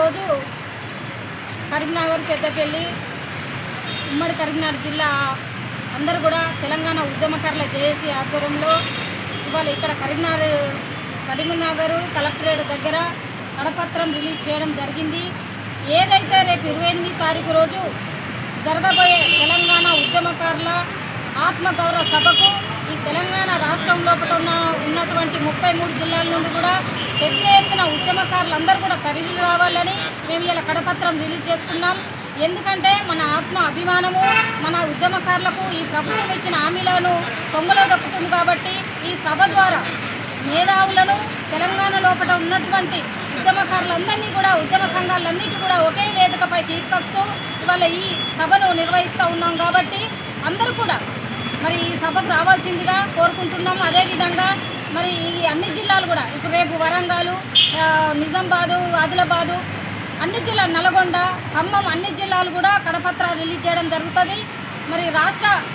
ఈరోజు కరీంనగర్, పెద్దపల్లి, ఉమ్మడి కరీంనగర్ జిల్లా అందరూ కూడా తెలంగాణ ఉద్యమకారుల జేఏసీ ఆధ్వర్యంలో ఇవాళ ఇక్కడ కరీంనగర్ కలెక్టరేట్ దగ్గర కరపత్రం రిలీజ్ చేయడం జరిగింది. ఏదైతే రేపు 28 తారీఖు రోజు జరగబోయే తెలంగాణ ఉద్యమకారుల ఆత్మగౌరవ సభకు ఈ తెలంగాణ రాష్ట్రం లోపల ఉన్నటువంటి 33 జిల్లాల నుండి కూడా పెద్ద ఎత్తున ఉద్యమకారులందరూ కూడా తరలి రావాలని మేము ఇలా కరపత్రం రిలీజ్ చేసుకున్నాం. ఎందుకంటే మన ఆత్మ అభిమానము మన ఉద్యమకారులకు ఈ ప్రభుత్వం ఇచ్చిన హామీలను పొంగలో దక్కుతుంది. కాబట్టి ఈ సభ ద్వారా మేధావులను తెలంగాణ లోపల ఉన్నటువంటి ఉద్యమకారులందరినీ కూడా ఉద్యమ సంఘాలన్నిటి కూడా ఒకే వేదికపై తీసుకొస్తూ ఇవాళ ఈ సభను నిర్వహిస్తూ ఉన్నాం. కాబట్టి అందరూ కూడా మరి ఈ సభకు రావాల్సిందిగా కోరుకుంటున్నాం. అదేవిధంగా మరి ఈ అన్ని జిల్లాలు కూడా ఇప్పుడు రేపు వరంగల్, నిజామాబాదు, ఆదిలాబాదు అన్ని జిల్లాలు, నల్గొండ, ఖమ్మం అన్ని జిల్లాలు కూడా కరపత్రాలు రిలీజ్ చేయడం జరుగుతుంది. మరి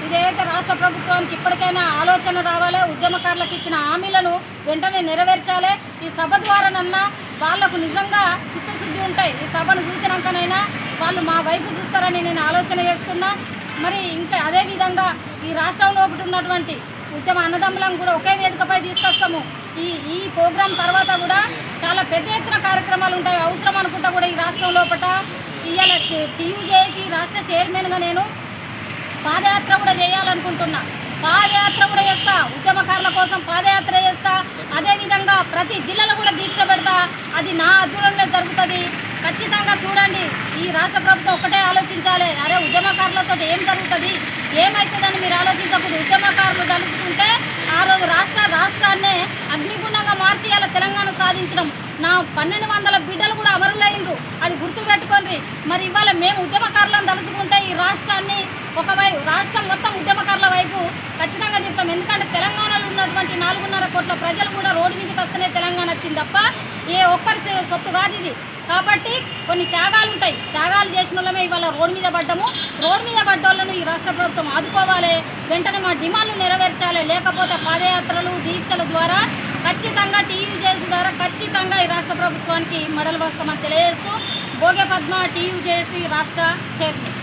ఇదైతే రాష్ట్ర ప్రభుత్వానికి ఇప్పటికైనా ఆలోచన రావాలి, ఉద్యమకారులకు ఇచ్చిన హామీలను వెంటనే నెరవేర్చాలి. ఈ సభ ద్వారానన్నా వాళ్లకు నిజంగా చిత్తశుద్ధి ఉంటాయి. ఈ సభను చూసినాకనైనా వాళ్ళు మా వైపు చూస్తారని నేను ఆలోచన చేస్తున్నా. మరి ఇంకా అదేవిధంగా ఈ రాష్ట్రంలో ఉన్నటువంటి ఉద్యమ అన్నదమ్ములను కూడా ఒకే వేదికపై తీసుకొస్తాము. ఈ ప్రోగ్రాం తర్వాత కూడా చాలా పెద్ద ఎత్తున కార్యక్రమాలు ఉంటాయి. అవసరం అనుకుంటా కూడా ఈ రాష్ట్రం లోపల ఇవాళ టీయూజేఏసీ రాష్ట్ర చైర్మన్గా నేను పాదయాత్ర కూడా చేయాలనుకుంటున్నా. పాదయాత్ర కూడా చేస్తా, ఉద్యమకారుల కోసం పాదయాత్ర చేస్తా. అదేవిధంగా ప్రతి జిల్లాలో కూడా దీక్ష పెడతా. అది నా ఆధ్వర్యంలో జరుగుతుంది. ఖచ్చితంగా చూడండి, ఈ రాష్ట్ర ప్రభుత్వం ఒకటే ఆలోచించాలి. అరే ఉద్యమకారులతో ఏం జరుగుతుంది, ఏమవుతుందని మీరు ఆలోచించకూడదు. ఉద్యమకారులు తలుచుకుంటే ఆ రోజు రాష్ట్రాన్నే అగ్నిగుండంగా మార్చి అలా తెలంగాణ సాధించడం. నా 1200 బిడ్డలు కూడా అమరులైనరు, అది గుర్తుపెట్టుకోండి. మరి ఇవాళ మేము ఉద్యమకారులను తలుచుకుంటే ఈ రాష్ట్రాన్ని ఒకవైపు రాష్ట్రం మొత్తం ఉద్యమకారుల వైపు ఖచ్చితంగా చెప్తాం. ఎందుకంటే తెలంగాణలో ఉన్నటువంటి 4.5 కోట్ల ప్రజలు కూడా రోడ్డు మీదకి వస్తేనే తెలంగాణ వచ్చింది తప్ప ఏ ఒక్కరి సొత్తు కాదు ఇది. కాబట్టి కొన్ని త్యాగాలు ఉంటాయి. త్యాగాలు చేసిన వాళ్ళమే ఇవాళ రోడ్డు మీద పడ్డాము. రోడ్డు మీద పడ్డ వాళ్ళను ఈ రాష్ట్ర ప్రభుత్వం ఆదుకోవాలి, వెంటనే మా డిమాండ్లు నెరవేర్చాలి. లేకపోతే పాదయాత్రలు, దీక్షల ద్వారా ఖచ్చితంగా టీయూజేసీ ద్వారా ఖచ్చితంగా ఈ రాష్ట్ర ప్రభుత్వానికి మెడలు వస్తామని తెలియజేస్తూ భోగే పద్మ, టీయూజేసీ రాష్ట్ర చైర్మన్.